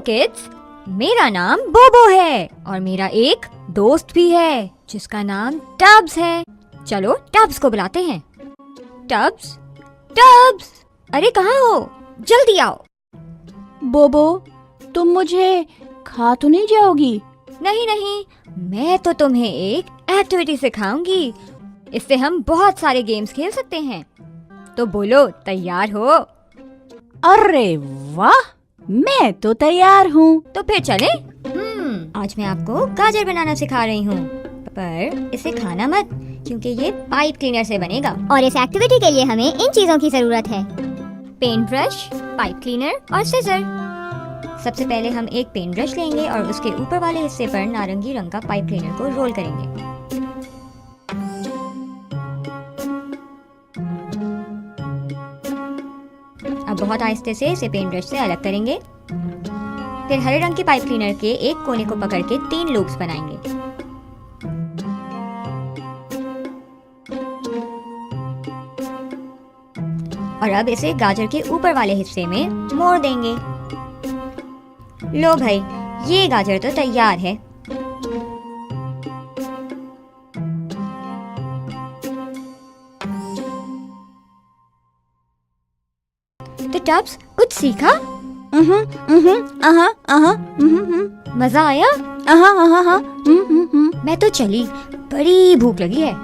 Kids, मेरा नाम बोबो है और मेरा एक दोस्त भी है जिसका नाम टब्स है। चलो टब्स को बुलाते हैं। टब्स, टब्स, अरे कहाँ हो? जल्दी आओ। बोबो, तुम मुझे खा तो नहीं जाओगी? नहीं नहीं, मैं तो तुम्हें एक एक्टिविटी सिखाऊंगी। इससे हम बहुत सारे गेम्स खेल सकते हैं। तो बोलो, तैयार हो? अरे वाह, मैं तो तैयार हूँ। तो फिर चले। आज मैं आपको गाजर बनाना सिखा रही हूँ, पर इसे खाना मत, क्योंकि ये पाइप क्लीनर से बनेगा। और इस एक्टिविटी के लिए हमें इन चीजों की जरूरत है। पेंट ब्रश, पाइप क्लीनर और सीजर। सबसे पहले हम एक पेंट ब्रश लेंगे और उसके ऊपर वाले हिस्से पर नारंगी रंग का पाइप क्लीनर को रोल करेंगे। अब बहुत आहिस्ते से इसे पेंट ब्रश से अलग करेंगे। फिर हरे रंग के पाइप क्लीनर के एक कोने को पकड़ के 3 लूप्स बनाएंगे। और अब इसे गाजर के ऊपर वाले हिस्से में मोड़ देंगे। लो भाई, ये गाजर तो तैयार है। तो टब्स, कुछ सीखा? मजा आया? मैं तो चली, बड़ी भूख लगी है।